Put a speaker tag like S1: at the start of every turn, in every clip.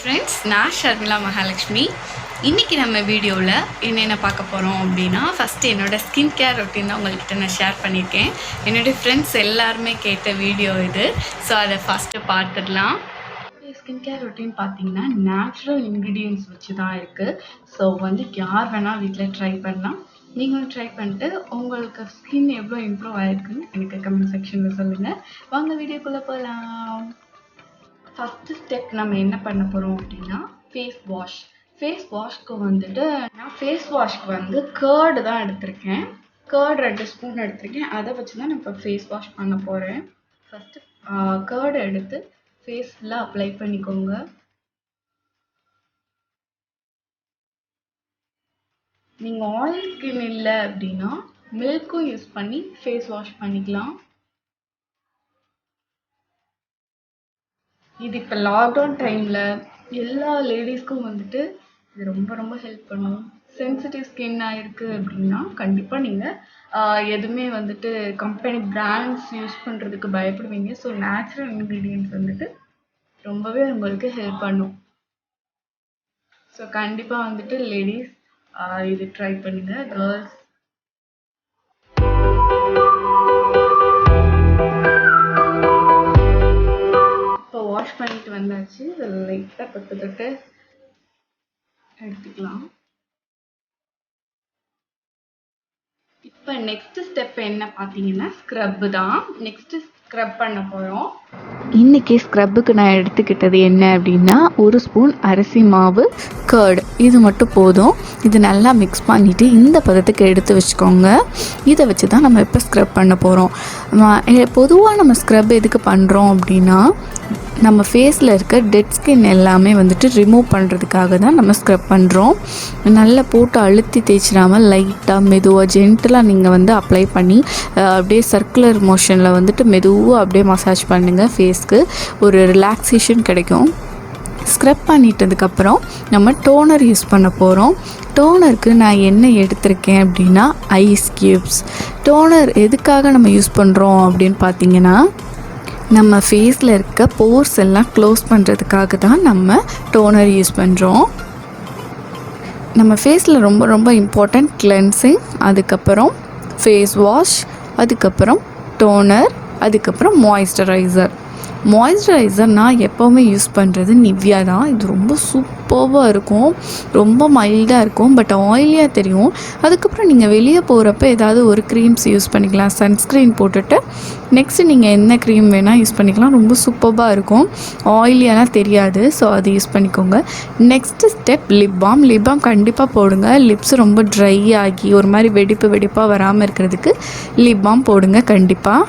S1: Friends, நான் ஷர்மிளா மகாலட்சுமி. இன்றைக்கி நம்ம வீடியோவில் என்னென்ன பார்க்க போகிறோம் அப்படின்னா, ஃபஸ்ட்டு என்னோடய ஸ்கின் கேர் ரொட்டீன் தான் உங்கள்கிட்ட நான் ஷேர் பண்ணியிருக்கேன். என்னுடைய ஃப்ரெண்ட்ஸ் எல்லாருமே கேட்ட வீடியோ இது. ஸோ அதை ஃபஸ்ட்டு பார்த்துடலாம். ஸ்கின் கேர் ரொட்டீன் பார்த்தீங்கன்னா நேச்சுரல் இன்க்ரீடியன்ட்ஸ் வச்சு தான் இருக்குது. ஸோ யார் வேணால் வீட்டில் ட்ரை பண்ணலாம். நீங்களும் ட்ரை பண்ணிட்டு உங்களுக்கு ஸ்கின் எவ்வளோ இம்ப்ரூவ் ஆகிருக்குன்னு எனக்கு கமெண்ட் செக்ஷனில் சொல்லுங்கள். வாங்க வீடியோக்குள்ளே போகலாம். ஃபஸ்ட்டு ஸ்டெப் நம்ம என்ன பண்ண போகிறோம் அப்படின்னா ஃபேஸ் வாஷ். ஃபேஸ் வாஷ்க்கு நான் ஃபேஸ் வாஷ்க்கு கர்டு தான் எடுத்திருக்கேன். கர்டு 2 ஸ்பூன் எடுத்திருக்கேன். அதை வச்சு தான் நான் இப்போ ஃபேஸ் வாஷ் பண்ண போகிறேன். ஃபஸ்ட்டு கர்டு எடுத்து ஃபேஸ் ஃபுல்லாக அப்ளை பண்ணிக்கோங்க. நீங்கள் ஆயில் ஸ்கின் இல்லை அப்படின்னா மில்க்கும் யூஸ் பண்ணி ஃபேஸ் வாஷ் பண்ணிக்கலாம். இது இப்போ லாக்டவுன் டைமில் எல்லா லேடிஸ்க்கும் இது ரொம்ப ரொம்ப ஹெல்ப் பண்ணும். சென்சிட்டிவ் ஸ்கின்னாக இருக்குது அப்படின்னா கண்டிப்பாக நீங்கள் எதுவுமே கம்பெனி பிராண்ட்ஸ் யூஸ் பண்ணுறதுக்கு பயப்படுவீங்க. ஸோ நேச்சுரல் இன்க்ரீடியன்ட்ஸ் ரொம்பவே உங்களுக்கு ஹெல்ப் பண்ணும். ஸோ கண்டிப்பாக லேடிஸ் இது ட்ரை பண்ணுங்கள். கேர்ள்ஸ் வாஷ் பண்ணிட்டு வந்தாச்சு. இதில் லைட்டாக தொட்டு எடுத்துக்கலாம். இப்போ நெக்ஸ்ட் ஸ்டெப் என்ன பார்த்தீங்கன்னா ஸ்க்ரப்பு தான். நெக்ஸ்ட் ஸ்க்ரப் பண்ண போகிறோம்.
S2: இன்றைக்கி ஸ்க்ரப்புக்கு நான் எடுத்துக்கிட்டது என்ன அப்படின்னா 1 ஸ்பூன் அரிசி மாவு, கர்டு, இது மட்டும் போதும். இது நல்லா மிக்ஸ் பண்ணிவிட்டு இந்த பதத்துக்கு எடுத்து வச்சுக்கோங்க. இதை வச்சு தான் நம்ம இப்போ ஸ்க்ரப் பண்ண போகிறோம். பொதுவாக நம்ம ஸ்க்ரப் எதுக்கு பண்ணுறோம் அப்படின்னா நம்ம ஃபேஸில் இருக்க டெட் ஸ்கின் எல்லாமே ரிமூவ் பண்ணுறதுக்காக தான் நம்ம ஸ்க்ரப் பண்ணுறோம். நல்லா போட்டு அழுத்தி தேய்ச்சிடாமல் லைட்டாக மெதுவாக ஜென்டலாக நீங்கள் அப்ளை பண்ணி அப்படியே சர்க்குலர் மோஷனில் மெதுவாக அப்படியே மசாஜ் பண்ணுங்கள். ஃபேஸ்க்கு ஒரு ரிலாக்ஸேஷன் கிடைக்கும். ஸ்க்ரப் பண்ணிட்டதுக்கப்புறம் நம்ம டோனர் யூஸ் பண்ண போகிறோம். டோனருக்கு நான் என்ன எடுத்திருக்கேன் அப்படின்னா ஐஸ் க்யூப்ஸ். டோனர் எதுக்காக நம்ம யூஸ் பண்ணுறோம் அப்படின்னு பார்த்தீங்கன்னா நம்ம ஃபேஸில் இருக்க போர்ஸ் எல்லாம் க்ளோஸ் பண்ணுறதுக்காக தான் நம்ம டோனர் யூஸ் பண்ணுறோம். நம்ம ஃபேஸில் ரொம்ப ரொம்ப இம்பார்ட்டண்ட் கிளென்சிங், அதுக்கப்புறம் ஃபேஸ் வாஷ், அதுக்கப்புறம் டோனர், அதுக்கப்புறம் மாய்ஸ்சரைசர். நான் எப்போவுமே யூஸ் பண்ணுறது நிவ்யா தான். இது ரொம்ப சூப்பராக இருக்கும், ரொம்ப மைல்டாக இருக்கும், பட் ஆயிலியாக தெரியும். அதுக்கப்புறம் நீங்கள் வெளியே போகிறப்ப ஏதாவது ஒரு க்ரீம்ஸ் யூஸ் பண்ணிக்கலாம். சன்ஸ்க்ரீன் போட்டுட்டு நெக்ஸ்ட்டு நீங்கள் என்ன க்ரீம் வேணால் யூஸ் பண்ணிக்கலாம். ரொம்ப சூப்பராக இருக்கும், ஆயிலியாலாம் தெரியாது. ஸோ அது யூஸ் பண்ணிக்கோங்க. நெக்ஸ்ட்டு ஸ்டெப் லிப் பாம் கண்டிப்பாக போடுங்க. லிப்ஸ் ரொம்ப ட்ரை ஆகி ஒரு மாதிரி வெடிப்பாக வராமல் இருக்கிறதுக்கு லிப் பாம் போடுங்க கண்டிப்பாக.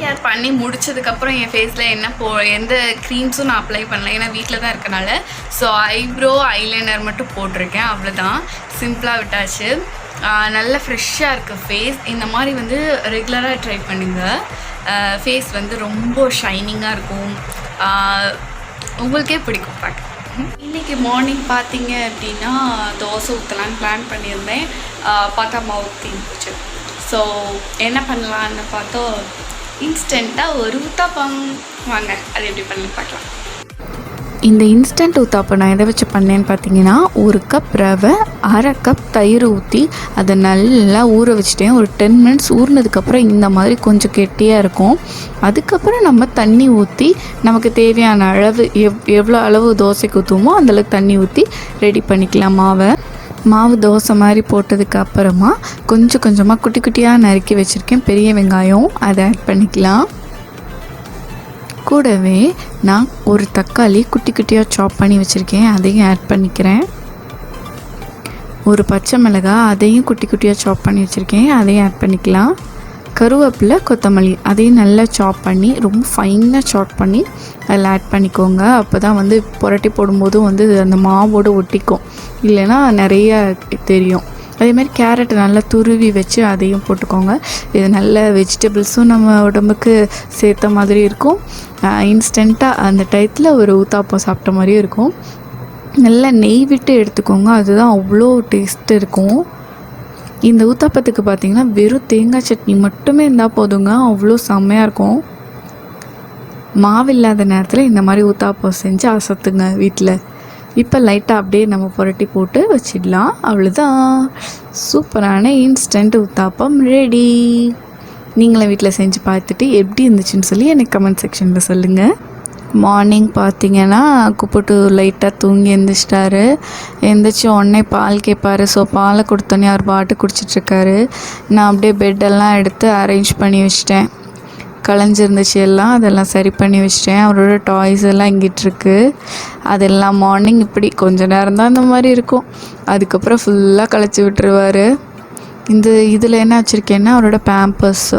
S1: கேர் பண்ணி முடிச்சதுக்கப்புறம் என் ஃபேஸில் எந்த க்ரீம்ஸும் நான் அப்ளை பண்ணல, ஏன்னா வீட்டில் தான் இருக்கனால. ஸோ ஐப்ரோ ஐலைனர் மட்டும் போட்டிருக்கேன், அவ்வளோதான். சிம்பிளாக விட்டாச்சு. நல்ல ஃப்ரெஷ்ஷாக இருக்குது ஃபேஸ். இந்த மாதிரி ரெகுலராக ட்ரை பண்ணுங்கள். ஃபேஸ் ரொம்ப ஷைனிங்காக இருக்கும், உங்களுக்கே பிடிக்கும் பார்க்க. இன்றைக்கி மார்னிங் பார்த்தீங்க அப்படின்னா தோசை ஊற்றலான்னு பிளான் பண்ணியிருந்தேன். பார்த்தா மாவு தீர்ந்துச்சு. ஸோ என்ன பண்ணலான்னு பார்த்தா இன்ஸ்டண்ட்டாக ஒரு ஊத்தாப்பம். வாங்க அது எப்படி பண்ணி பார்க்கலாம்.
S2: இந்த இன்ஸ்டன்ட் ஊத்தாப்பம் நான் எதை வச்சு பண்ணேன்னு பார்த்தீங்கன்னா 1 கப் ரவை, 1/2 கப் தயிர் ஊற்றி அதை நல்லா ஊற வச்சுட்டேன். ஒரு 10 மினிட்ஸ் ஊறினதுக்கப்புறம் இந்த மாதிரி கொஞ்சம் கெட்டியாக இருக்கும். அதுக்கப்புறம் நம்ம தண்ணி ஊற்றி நமக்கு தேவையான அளவு எவ்வளோ அளவு தோசைக்கு ஊற்றுமோ அந்தளவுக்கு தண்ணி ஊற்றி ரெடி பண்ணிக்கலாம். மாவு தோசை மாதிரி போட்டதுக்கு அப்புறமா கொஞ்சம் கொஞ்சமாக குட்டி குட்டியாக நறுக்கி வச்சுருக்கேன் பெரிய வெங்காயம், அதை ஆட் பண்ணிக்கலாம். கூடவே நான் ஒரு தக்காளி குட்டி குட்டியாக சாப் பண்ணி வச்சுருக்கேன், அதையும் ஆட் பண்ணிக்கிறேன். ஒரு பச்சை மிளகாய், அதையும் குட்டி குட்டியாக சாப் பண்ணி வச்சுருக்கேன், அதையும் ஆட் பண்ணிக்கலாம். கருவேப்பிலை, கொத்தமல்லி, அதையும் நல்லா சாப் பண்ணி ரொம்ப ஃபைனாக சாப் பண்ணி அதில் ஆட் பண்ணிக்கோங்க. அப்போ தான் புரட்டி போடும்போதும் அந்த மாவோடு ஒட்டிக்கும், இல்லைன்னா நிறைய தெரியும். அதேமாதிரி கேரட் நல்லா துருவி வச்சு அதையும் போட்டுக்கோங்க. இது நல்ல வெஜிடபிள்ஸும் நம்ம உடம்புக்கு சேர்த்த மாதிரி இருக்கும். இன்ஸ்டண்ட்டாக அந்த டயத்தில் ஒரு ஊத்தாப்பம் சாப்பிட்ட மாதிரியும் இருக்கும். நல்லா நெய் விட்டு எடுத்துக்கோங்க, அதுதான் அவ்வளோ டேஸ்ட் இருக்கும். இந்த ஊத்தாப்பத்துக்கு பார்த்திங்கன்னா வெறும் தேங்காய் சட்னி மட்டுமே இருந்தால் போதுங்க, அவ்வளோ செம்மையாக இருக்கும். மாவு இல்லாத நேரத்தில் இந்த மாதிரி ஊத்தாப்பம் செஞ்சு அசத்துங்க வீட்டில். இப்போ லைட்டாக அப்படியே நம்ம புரட்டி போட்டு வச்சிடலாம். அவ்வளோதான், சூப்பரான இன்ஸ்டன்ட் ஊத்தாப்பம் ரெடி. நீங்களும் வீட்டில் செஞ்சு பார்த்துட்டு எப்படி இருந்துச்சுன்னு சொல்லி எனக்கு கமெண்ட் செக்ஷனில் சொல்லுங்கள். மார்னிங் பார்த்தீங்கன்னா குப்புட்டு லைட்டாக தூங்கி எழுந்திரிச்சிட்டாரு. எழுந்திரிச்சி உடனே பால் கேட்பார். ஸோ பாலை கொடுத்தோன்னே அவர் பாட்டு குடிச்சிட்ருக்காரு. நான் அப்படியே பெட்டெல்லாம் எடுத்து அரேஞ்ச் பண்ணி வச்சிட்டேன். களைஞ்சிருந்துச்சு எல்லாம், அதெல்லாம் சரி பண்ணி வச்சிட்டேன். அவரோட டாய்ஸ் எல்லாம் இங்கிட்டிருக்கு. அதெல்லாம் மார்னிங் இப்படி கொஞ்சம் நேரம் தான் இந்த மாதிரி இருக்கும். அதுக்கப்புறம் ஃபுல்லாக களைச்சி விட்டுருவார். இதில் என்ன வச்சுருக்கேன்னா அவரோட பேம்பர்ஸு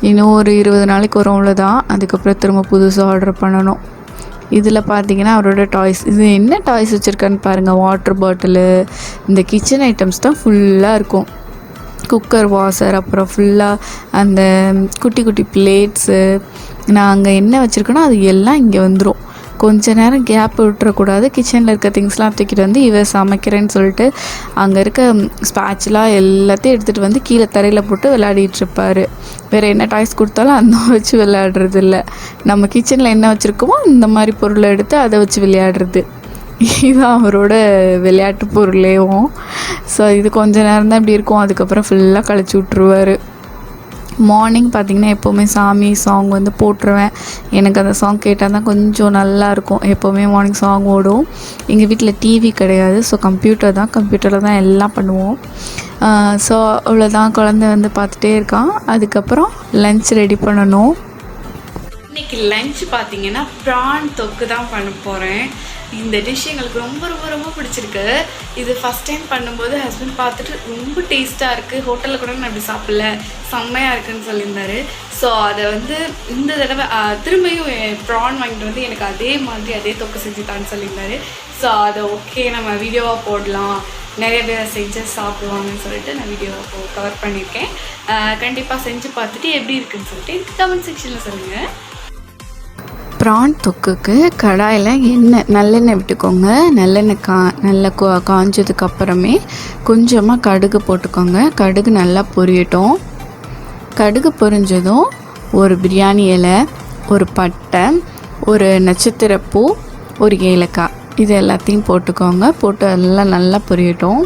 S2: இன்னும் ஒரு 20 நாளைக்கு வரும், அவ்வளோதான். அதுக்கப்புறம் திரும்ப புதுசாக ஆர்டர் பண்ணணும். இதில் பார்த்தீங்கன்னா அவரோட டாய்ஸ், இது என்ன டாய்ஸ் வச்சுருக்கான்னு பாருங்கள். வாட்டர் பாட்டிலு, இந்த கிச்சன் ஐட்டம்ஸ் தான் ஃபுல்லாக இருக்கும். குக்கர், வாஷர், அப்புறம் ஃபுல்லாக அந்த குட்டி குட்டி பிளேட்ஸு. நான் அங்கே என்ன வச்சுருக்கேனோ அது எல்லாம் இங்கே வந்துடும். கொஞ்ச நேரம் கேப் விட்டுறக்கூடாது. கிச்சனில் இருக்க திங்ஸ்லாம் தூக்கிட்டு வந்து இவர் சமைக்கிறேன்னு சொல்லிட்டு அங்கே இருக்க ஸ்பேட்ச்லாம் எல்லாத்தையும் எடுத்துகிட்டு வந்து கீழே தரையில் போட்டு விளையாடிட்டுருப்பார். வேறு என்ன டாய்ஸ் கொடுத்தாலும் அந்த வச்சு விளையாடுறது இல்லை. நம்ம கிச்சனில் என்ன வச்சுருக்கோமோ இந்த மாதிரி பொருளை எடுத்து அதை வச்சு விளையாடுறது, இதுதான் அவரோட விளையாட்டு பொருளேவும். ஸோ இது கொஞ்ச நேரம் தான் இப்படி இருக்கும். அதுக்கப்புறம் ஃபுல்லாக கழிச்சு விட்ருவார். மார்னிங் பார்த்திங்கன்னா எப்போவுமே சாமி சாங் வந்து போட்டுருவேன். எனக்கு அந்த சாங் கேட்டால் தான் கொஞ்சம் நல்லாயிருக்கும். எப்போவுமே மார்னிங் சாங் ஓடும். எங்கள் வீட்டில் டிவி கிடையாது. ஸோ கம்ப்யூட்டரில் தான் எல்லாம் பண்ணுவோம். ஸோ அவ்வளோதான், குழந்தை வந்து பார்த்துட்டே இருக்கான். அதுக்கப்புறம் லன்ச் ரெடி பண்ணணும்.
S1: இன்றைக்கி லன்ச் பார்த்தீங்கன்னா ப்ரான் தொக்கு தான் பண்ண போகிறேன். இந்த டிஷ் எங்களுக்கு ரொம்ப ரொம்ப ரொம்ப பிடிச்சிருக்கு. இது ஃபஸ்ட் டைம் பண்ணும்போது ஹஸ்பண்ட் பார்த்துட்டு ரொம்ப டேஸ்ட்டாக இருக்குது, ஹோட்டலில் கூட நான் அப்படி சாப்பிடல, செம்மையாக இருக்குதுன்னு சொல்லியிருந்தாரு. ஸோ அதை வந்து இந்த தடவை திரும்பியும் ப்ரான் வாங்கிட்டு வந்து எனக்கு அதே மாதிரி அதே தொக்கு செஞ்சுட்டான்னு சொல்லியிருந்தாரு. ஸோ அதை ஓகே நம்ம வீடியோவாக போடலாம், நிறைய பேர் செஞ்சு சாப்பிடுவாங்கன்னு சொல்லிட்டு நான் வீடியோவை கவர் பண்ணியிருக்கேன். கண்டிப்பாக செஞ்சு பார்த்துட்டு எப்படி இருக்குதுன்னு சொல்லிட்டு எனக்கு கமெண்ட் செக்ஷனில் சொல்லுங்கள்.
S2: ப்ரான் தொக்குக்கு கடாயில் நல்லெண்ணெய் விட்டுக்கோங்க. நல்லெண்ணெய் நல்லா காஞ்சதுக்கு அப்புறமே கொஞ்சமாக கடுகு போட்டுக்கோங்க. கடுகு நல்லா பொரியட்டும். கடுகு பொரிஞ்சதும் ஒரு பிரியாணி இலை, ஒரு பட்டை, ஒரு நட்சத்திரப்பூ, ஒரு ஏலக்காய், இது எல்லாத்தையும் போட்டுக்கோங்க. போட்டு எல்லாம் நல்லா பொரியட்டும்.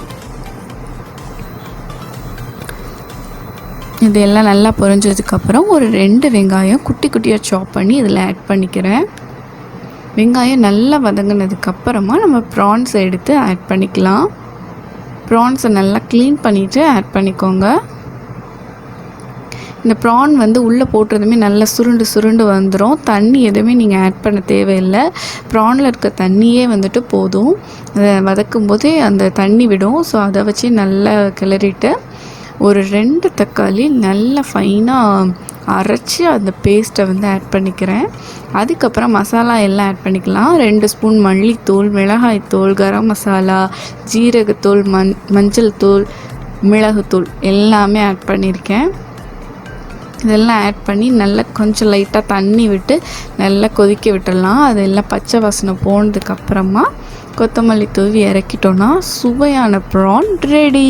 S2: இது எல்லாம் நல்லா பொரிஞ்சதுக்கப்புறம் ஒரு 2 வெங்காயம் குட்டி குட்டியாக சாப் பண்ணி இதில் ஆட் பண்ணிக்கிறேன். வெங்காயம் நல்லா வதங்கினதுக்கப்புறமா நம்ம ப்ரான்ஸை எடுத்து ஆட் பண்ணிக்கலாம். ப்ரான்ஸை நல்லா க்ளீன் பண்ணிவிட்டு ஆட் பண்ணிக்கோங்க. இந்த ப்ரான் வந்து உள்ளே போட்டதுமே நல்லா சுருண்டு வந்துடும். தண்ணி எதுவுமே நீங்கள் ஆட் பண்ண தேவையில்லை. ப்ரானில் இருக்க தண்ணியே வந்துட்டு போதும். அதை வதக்கும் போதே அந்த தண்ணி விடும். ஸோ அதை வச்சு நல்லா கிளறிட்டு ஒரு 2 தக்காளி நல்லா ஃபைனாக அரைச்சி அந்த பேஸ்ட்டை வந்து ஆட் பண்ணிக்கிறேன். அதுக்கப்புறம் மசாலா எல்லாம் ஆட் பண்ணிக்கலாம். 2 ஸ்பூன் மல்லித்தூள், மிளகாய்த்தூள், கரம் மசாலா, ஜீரகத்தூள், மஞ்சள் தூள், மிளகுத்தூள் எல்லாமே ஆட் பண்ணியிருக்கேன். இதெல்லாம் ஆட் பண்ணி நல்லா கொஞ்சம் லைட்டாக தண்ணி விட்டு நல்லா கொதிக்க விட்டுடலாம். அதெல்லாம் பச்சை வாசனை போனதுக்கப்புறமா கொத்தமல்லி தூவி இறக்கிட்டோன்னா சுவையான ப்ரான் ரெடி.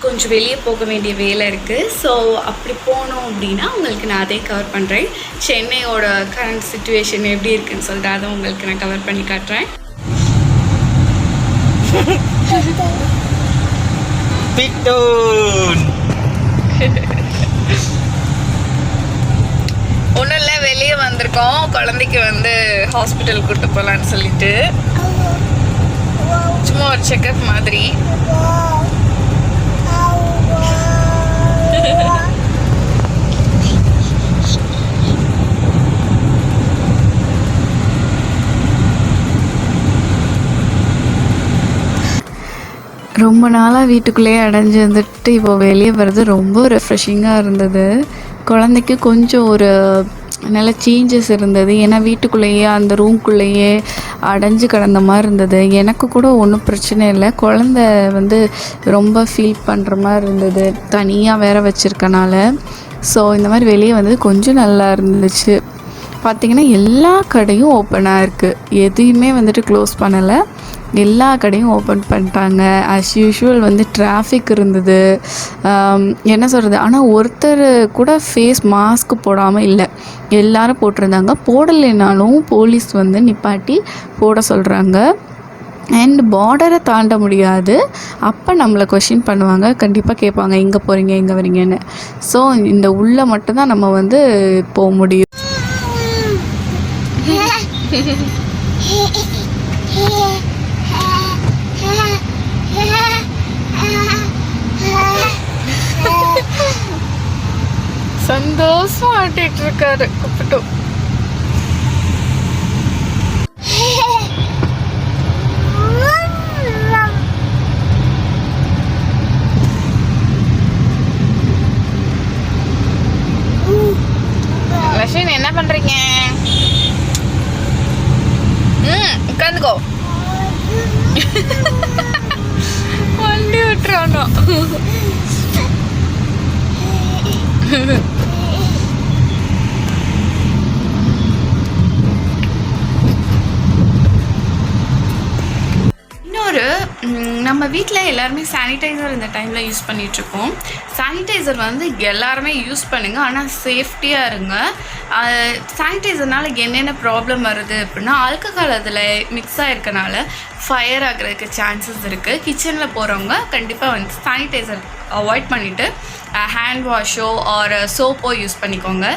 S1: கொஞ்சம் வெளியே போக வேண்டிய வேலை இருக்குது. ஸோ அப்படி போனோம் அப்படின்னா உங்களுக்கு நான் அதே கவர் பண்ணுறேன். சென்னையோட கரண்ட் சிச்சுவேஷன் எப்படி இருக்குன்னு சொல்லிட்டு அதை உங்களுக்கு நான் கவர் பண்ணி காட்டுறேன். ஒன்றும் இல்லை, வெளியே வந்திருக்கோம். குழந்தைக்கு வந்து ஹாஸ்பிட்டல் கூப்பிட்டு போகலான்னு சொல்லிட்டு சும்மா ஒரு செக்கப் மாதிரி.
S2: ரொம்ப நாளாக வீட்டுக்குள்ளேயே அடைஞ்சு வந்துட்டு இப்போ வெளியே வர்றது ரொம்ப ரெஃப்ரெஷிங்காக இருந்தது. குழந்தைக்கு கொஞ்சம் ஒரு நல்ல சேஞ்சஸ் இருந்தது. ஏன்னா வீட்டுக்குள்ளேயே அந்த ரூம்குள்ளேயே அடைஞ்சு கிடந்த மாதிரி இருந்தது. எனக்கு கூட ஒன்றும் பிரச்சனை இல்லை. குழந்த வந்து ரொம்ப ஃபீல் பண்ணுற மாதிரி இருந்தது, தனியாக வேற வச்சுருக்கனால. ஸோ இந்த மாதிரி வெளியே வந்தது கொஞ்சம் நல்லா இருந்துச்சு. பார்த்திங்கன்னா எல்லா கடையும் ஓப்பனாக இருக்குது, எதையுமே வந்துட்டு க்ளோஸ் பண்ணலை. எல்லா கடையும் ஓப்பன் பண்ணிட்டாங்க. ஆஸ் யூஷுவல் வந்து டிராஃபிக் இருந்தது. என்ன சொல்கிறது, ஆனால் ஒருத்தர் கூட ஃபேஸ் மாஸ்க் போடாமல் இல்லை, எல்லாரும் போட்டிருந்தாங்க. போடலைனாலும் போலீஸ் வந்து நிப்பாட்டி போட சொல்கிறாங்க. அண்ட் பார்டரை தாண்ட முடியாது. அப்போ நம்மளை கொஷின் பண்ணுவாங்க, கண்டிப்பாக கேட்பாங்க எங்கே போகிறீங்க எங்கே வரீங்கன்னு. ஸோ இந்த உள்ளே மட்டும்தான் நம்ம வந்து போக முடியும். சந்தோஷம் ஆட்டிட்டு இருக்காரு கூப்பிட்டு. லட்சுமி என்ன பண்றீங்க? உட்காந்துக்கோ. வண்டி விட்டுறானோ. இன்னொரு நம்ம வீட்டில் எல்லாருமே சானிடைசர் இந்த டைமில் யூஸ் பண்ணிகிட்ருக்கோம். சானிடைசர் வந்து எல்லாருமே யூஸ் பண்ணுங்கள், ஆனால் சேஃப்டியாக இருங்க. சானிடைசர்னால என்னென்ன ப்ராப்ளம் வருது அப்படின்னா, ஆல்கஹால் அதில் மிக்ஸ் ஆகிருக்கனால ஃபயர் ஆகிறதுக்கு சான்சஸ் இருக்குது. கிச்சனில் போகிறவங்க கண்டிப்பாக வந்து சானிடைசர் அவாய்ட் பண்ணிவிட்டு ஹேண்ட் வாஷோ ஆர் சோப்போ யூஸ் பண்ணிக்கோங்க.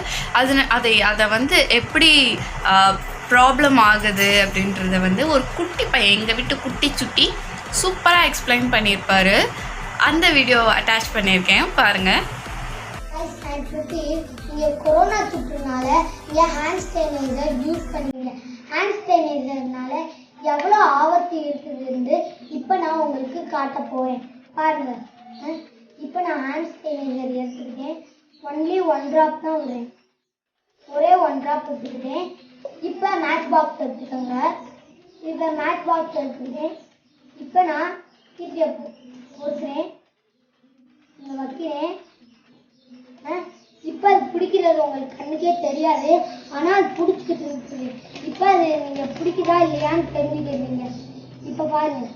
S2: அதை வந்து எப்படி ப்ராப்ளம் ஆகுது அப்படின்றத வந்து ஒரு குட்டி பையன், எங்கள் வீட்டு குட்டி சுட்டி சூப்பராக எக்ஸ்பிளைன் பண்ணியிருப்பார். அந்த வீடியோ அட்டாச் பண்ணியிருக்கேன், பாருங்கள்.
S3: நீங்கள் கொரோனா சுற்றுனால ஹேண்ட் சானிடைசர் யூஸ் பண்ணுவீங்க. ஹேண்ட் சானிடைசர்னால எவ்வளோ ஆபத்து இருக்குதுன்னு இப்போ நான் உங்களுக்கு காட்ட போகிறேன், பாருங்கள். இப்போ நான் ஹேண்ட் சானிடைசர் எடுத்துக்கிட்டேன். ஒன்லி 1 ட்ராப் தான் விடுறேன், ஒரே 1 ட்ராப் எடுத்துக்கிட்டேன். இப்போ மேட்ச் பாக்ஸ் எடுத்துக்கோங்க. இப்போ மேட்ச் பாக்ஸ் எடுத்துக்கிட்டேன். இப்போ நான் கீழே போட்டுக்கிறேன், இங்கே வைக்கிறேன். இப்போ அது பிடிக்கிறது உங்களுக்கு கண்ணுக்கே தெரியாது, ஆனால் அது பிடிச்சிக்கிட்டு இருக்குது. இப்போ அது நீங்கள் பிடிக்குதா இல்லையான்னு தெரிஞ்சுக்கிறீங்க. இப்போ பாருங்க,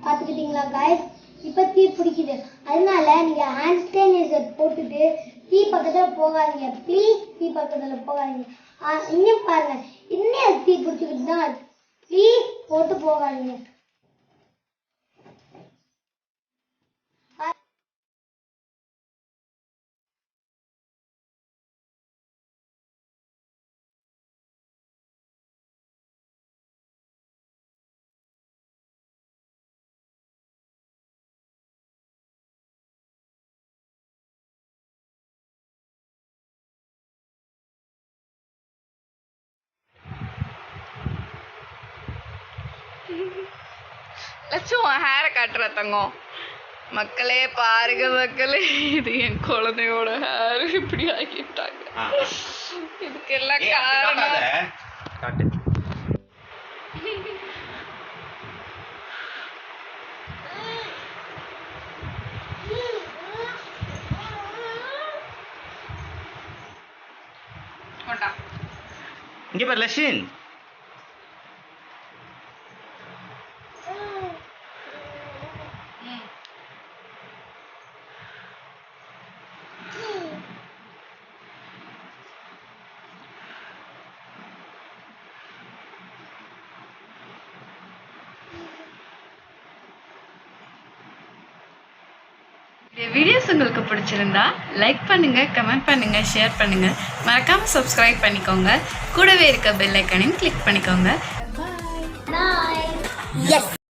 S3: பார்த்துக்கிட்டீங்களா காய்ஸ்? இப்போ தீ பிடிக்குது. அதனால நீங்கள் ஹேண்ட் சானிடைசர் போட்டுட்டு தீ பக்கத்தில் போகாதீங்க, ப்ளீஸ். தீ பக்கத்தில் போகாதீங்க. இன்னும் பாருங்க, இன்னும் தீ பிடிச்சிக்கிட்டு தான், ப்ளீஸ் போட்டு போகாதீங்க.
S1: லட்சம் ஹேரை காட்டுற தங்கம். மக்களே பாருங்க மக்களே, இது என் குழந்தையோட ஹேர் இப்படி ஆகிட்டாங்க. இதுக்கெல்லாம் காரணம்
S4: இங்க பாரு லட்சுமி.
S1: வீடியோஸ் உங்களுக்கு பிடிச்சிருந்தா லைக் பண்ணுங்க, கமெண்ட் பண்ணுங்க, ஷேர் பண்ணுங்க, மறக்காம சப்ஸ்கிரைப் பண்ணிக்கோங்க. கூடவே இருக்க பெல் ஐக்கானையும் கிளிக் பண்ணிக்கோங்க.
S3: பாய். எஸ்.